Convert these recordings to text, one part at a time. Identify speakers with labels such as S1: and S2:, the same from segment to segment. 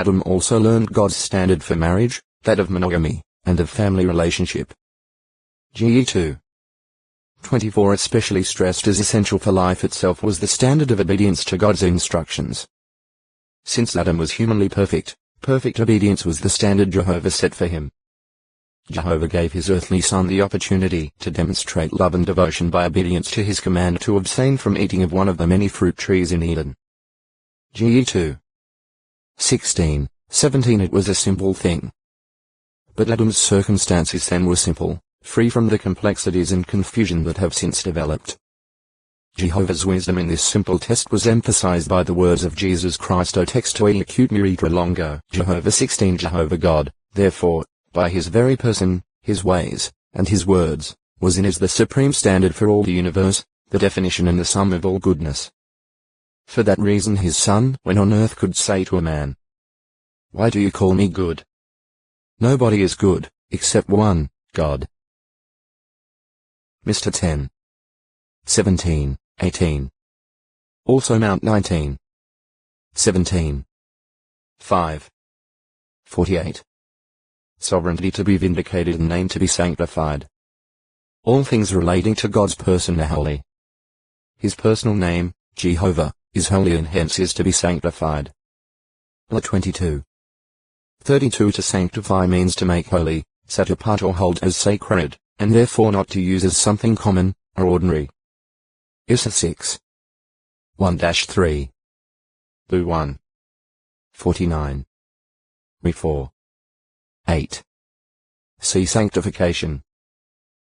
S1: Adam also learned God's standard for marriage, that of monogamy, and of family relationship. GE 2:24 especially stressed as essential for life itself was the standard of obedience to God's instructions. Since Adam was humanly perfect, perfect obedience was the standard Jehovah set for him. Jehovah gave his earthly son the opportunity to demonstrate love and devotion by obedience to his command to abstain from eating of one of the many fruit trees in Eden. GE 2:16-17 It was a simple thing. But Adam's circumstances then were simple, free from the complexities and confusion that have since developed. Jehovah's wisdom in this simple test was emphasized by the words of Jesus Christ O texto acute miritra longo, Jehovah 16 Jehovah God, therefore, by his very person, his ways, and his words, was in is the supreme standard for all the universe, the definition and the sum of all goodness. For that reason his son, when on earth, could say to a man, "Why do you call me good? Nobody is good, except one, God." Mr. 10:17-18. Also Mount 19:17-5. 48. Sovereignty to be vindicated and name to be sanctified. All things relating to God's person are holy. His personal name, Jehovah, is holy and hence is to be sanctified. 22:32 To sanctify means to make holy, set apart or hold as sacred, and therefore not to use as something common, or ordinary. Issa 6:1-3. Boo 1:49. Re 4:8. See sanctification.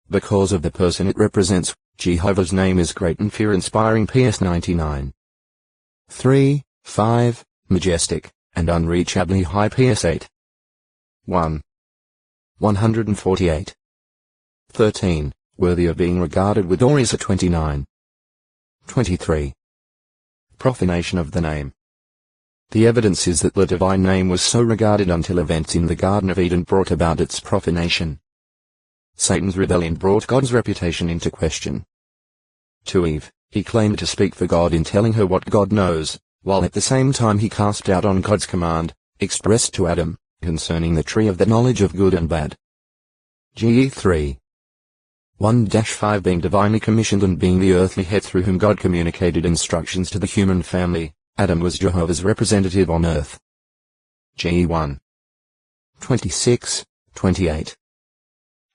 S1: Because of the person it represents, Jehovah's name is great and fear-inspiring. PS 99:3-5, majestic, and unreachably high. PS 8:148. 13, worthy of being regarded with awe. Isa 29:23. Profanation of the name. The evidence is that the divine name was so regarded until events in the Garden of Eden brought about its profanation. Satan's rebellion brought God's reputation into question. To Eve, he claimed to speak for God in telling her what God knows, while at the same time he cast doubt on God's command, expressed to Adam, concerning the tree of the knowledge of good and bad. GE 3:1-5 Being divinely commissioned and being the earthly head through whom God communicated instructions to the human family, Adam was Jehovah's representative on earth. GE 1:26-28.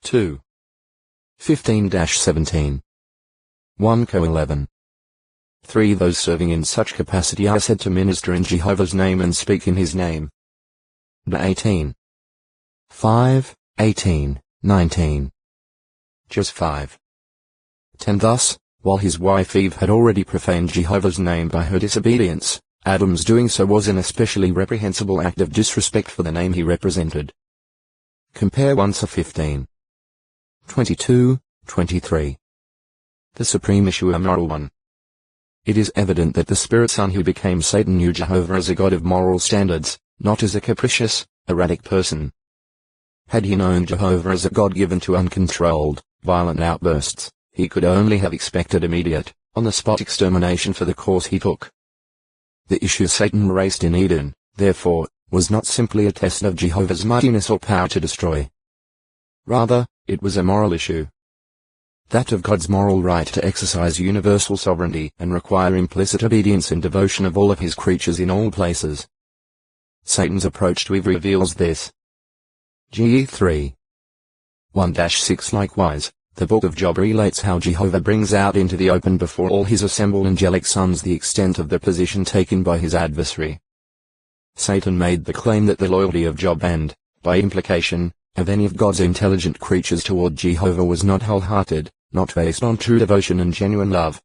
S1: 2:15-17. 1 Co 11. 3 Those serving in such capacity are said to minister in Jehovah's name and speak in his name. 18:5-18-19. Just 5:10 Thus, while his wife Eve had already profaned Jehovah's name by her disobedience, Adam's doing so was an especially reprehensible act of disrespect for the name he represented. Compare 1 Sa 15:22-23. The supreme issue a moral one. It is evident that the Spirit Son who became Satan knew Jehovah as a God of moral standards, not as a capricious, erratic person. Had he known Jehovah as a God given to uncontrolled, violent outbursts, he could only have expected immediate, on-the-spot extermination for the course he took. The issue Satan raised in Eden, therefore, was not simply a test of Jehovah's mightiness or power to destroy. Rather, it was a moral issue. That of God's moral right to exercise universal sovereignty and require implicit obedience and devotion of all of his creatures in all places. Satan's approach to Eve reveals this. GE 3:1-6 Likewise, the book of Job relates how Jehovah brings out into the open before all his assembled angelic sons the extent of the position taken by his adversary. Satan made the claim that the loyalty of Job and, by implication, of any of God's intelligent creatures toward Jehovah was not wholehearted, not based on true devotion and genuine love.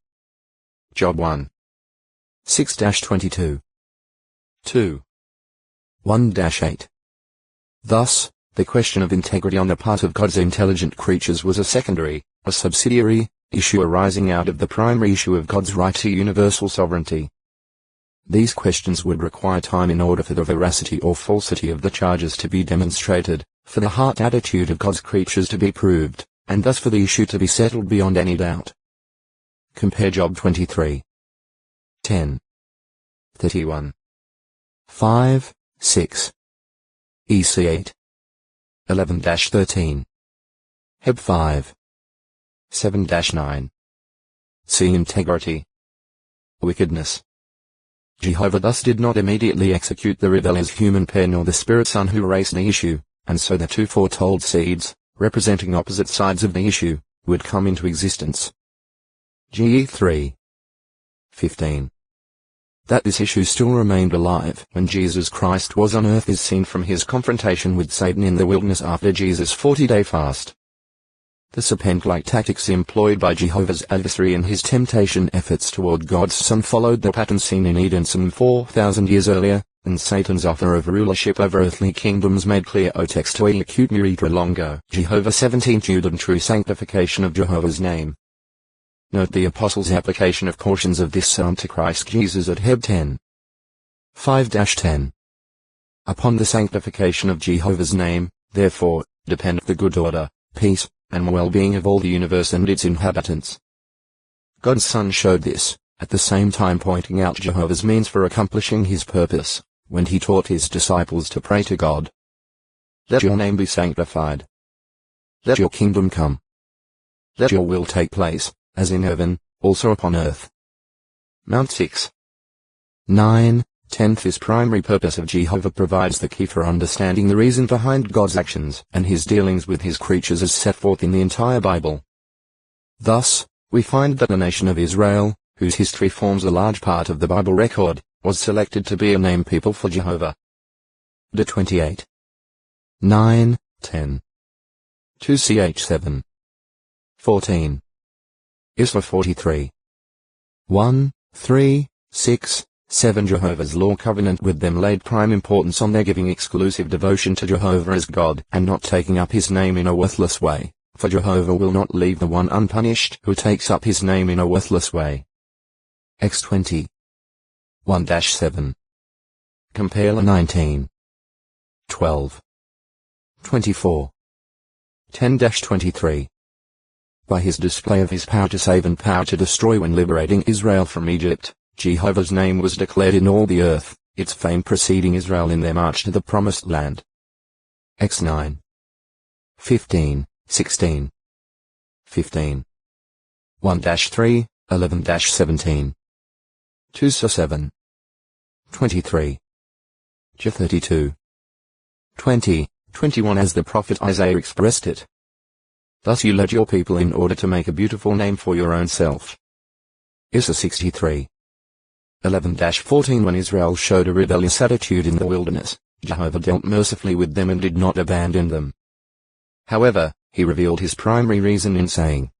S1: Job 1:6-22. 2:1-8. Thus, the question of integrity on the part of God's intelligent creatures was a secondary, a subsidiary, issue arising out of the primary issue of God's right to universal sovereignty. These questions would require time in order for the veracity or falsity of the charges to be demonstrated, for the heart attitude of God's creatures to be proved, and thus for the issue to be settled beyond any doubt. Compare Job 23:10, 31, 5, 6. EC 8. 11-13. Heb 5. 7-9. C. Integrity. Wickedness. Jehovah thus did not immediately execute the rebellious human pair nor the spirit son who raised the issue, and so the two foretold seeds, representing opposite sides of the issue, would come into existence. GE 3. 15. That this issue still remained alive when Jesus Christ was on earth is seen from his confrontation with Satan in the wilderness after Jesus' 40-day fast. The serpent-like tactics employed by Jehovah's adversary in his temptation efforts toward God's Son followed the pattern seen in Eden some 4,000 years earlier, and Satan's offer of rulership over earthly kingdoms made clear o texto acute muritra longo. Jehovah 17 Jude true sanctification of Jehovah's name. Note the Apostles' application of portions of this psalm to Christ Jesus at Heb 10. 5-10. Upon the sanctification of Jehovah's name, therefore, depend the good order, peace, and well-being of all the universe and its inhabitants. God's Son showed this, at the same time pointing out Jehovah's means for accomplishing his purpose, when he taught his disciples to pray to God. Let your name be sanctified. Let your kingdom come. Let your will take place, as in heaven, also upon earth. Mount 6. 9. 10th This primary purpose of Jehovah provides the key for understanding the reason behind God's actions and his dealings with his creatures as set forth in the entire Bible. Thus, we find that the nation of Israel, whose history forms a large part of the Bible record, was selected to be a name people for Jehovah. De 28. 9, 10. 2 ch 7. 14. Isra 43. 1, 3, 6, 7 Jehovah's law covenant with them laid prime importance on their giving exclusive devotion to Jehovah as God and not taking up his name in a worthless way, for Jehovah will not leave the one unpunished who takes up his name in a worthless way. X 20. 1-7. Compare 19. 12. 24. 10-23. By his display of his power to save and power to destroy when liberating Israel from Egypt, Jehovah's name was declared in all the earth, its fame preceding Israel in their march to the promised land. X 9. 15, 16. 15. 1-3, 11-17. 2 7. 23. J 32. 20, 21 as the prophet Isaiah expressed it. Thus you led your people in order to make a beautiful name for your own self. Isaiah 63. 11-14 When Israel showed a rebellious attitude in the wilderness, Jehovah dealt mercifully with them and did not abandon them. However, he revealed his primary reason in saying,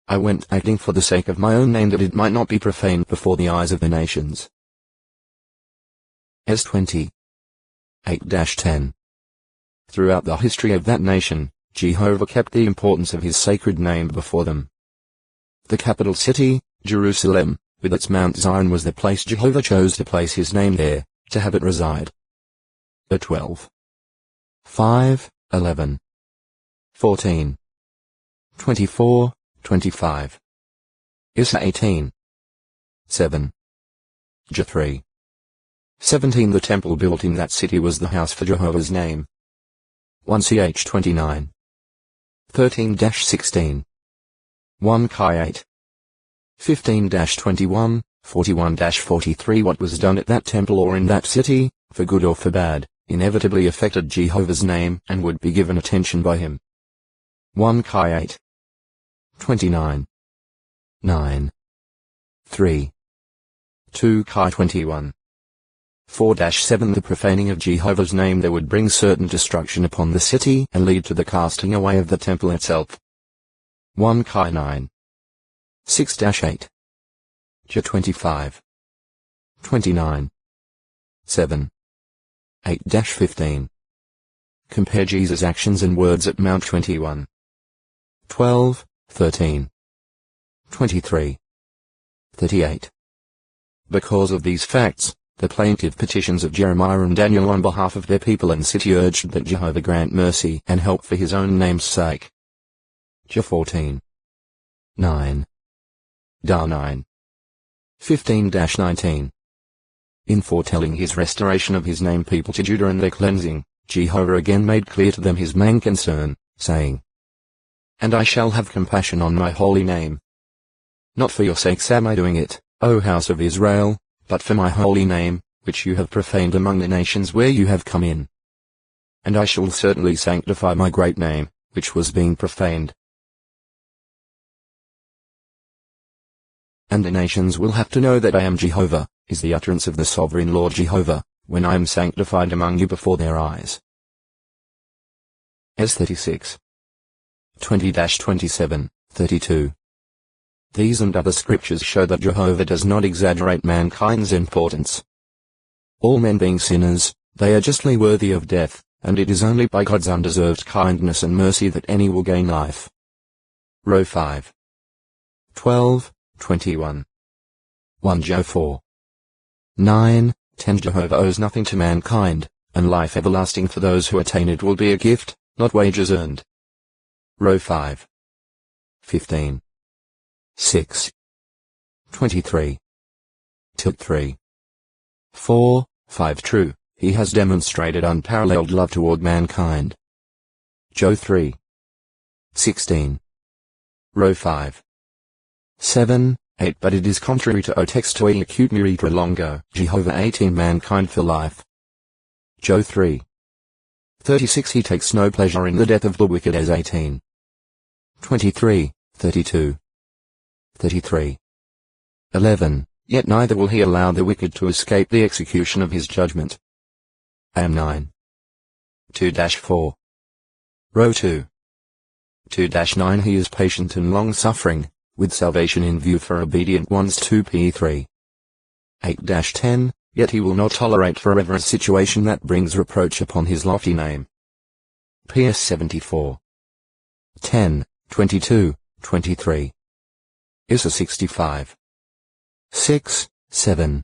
S1: I went acting for the sake of my own name that it might not be profaned before the eyes of the nations. S 20. 8-10. Throughout the history of that nation, Jehovah kept the importance of his sacred name before them. The capital city, Jerusalem, with its Mount Zion was the place Jehovah chose to place his name there, to have it reside. A 12. 5, 11. 14. 24, 25. Issa 18. 7. J 3. 17 The temple built in that city was the house for Jehovah's name. 1 ch 29. 13-16. 1 Chi 8. 15-21, 41-43 What was done at that temple or in that city, for good or for bad, inevitably affected Jehovah's name and would be given attention by him. 1 Chi 8. 29. 9. 3. 2 Chi 21. 4-7 The profaning of Jehovah's name there would bring certain destruction upon the city and lead to the casting away of the temple itself. 1 Chi 9. 6-8. J 25. 29. 7. 8-15. Compare Jesus' actions and words at Mount 21. 12, 13. 23. 38. Because of these facts, the plaintive petitions of Jeremiah and Daniel on behalf of their people and city urged that Jehovah grant mercy and help for his own name's sake. J 14. 9. Da 9. 15-19. In foretelling his restoration of his named people to Judah and their cleansing, Jehovah again made clear to them his main concern, saying, "And I shall have compassion on my holy name. Not for your sakes am I doing it, O house of Israel, but for my holy name, which you have profaned among the nations where you have come in. And I shall certainly sanctify my great name, which was being profaned. And the nations will have to know that I am Jehovah, is the utterance of the sovereign Lord Jehovah, when I am sanctified among you before their eyes." S 36. 20-27, 32. These and other scriptures show that Jehovah does not exaggerate mankind's importance. All men being sinners, they are justly worthy of death, and it is only by God's undeserved kindness and mercy that any will gain life. Row 5. 12, 21. 1 Job 4. 9, 10 Jehovah owes nothing to mankind, and life everlasting for those who attain it will be a gift, not wages earned. Row 5. 15. 6. 23. Tilt 3. 4, 5 True, he has demonstrated unparalleled love toward mankind. Job 3. 16. Row 5. 7, 8 But it is contrary to o textoi acute miritra longo, Jehovah 18 mankind for life. Job 3. 36 He takes no pleasure in the death of the wicked as 18. 23, 32. 33. 11 Yet neither will he allow the wicked to escape the execution of his judgment. Am 9. 2-4. Row 2. 2-9 He is patient and long-suffering, with salvation in view for obedient ones 2p3. 8-10 Yet he will not tolerate forever a situation that brings reproach upon his lofty name. PS 74. 10, 22, 23. Issa 65. 6, 7.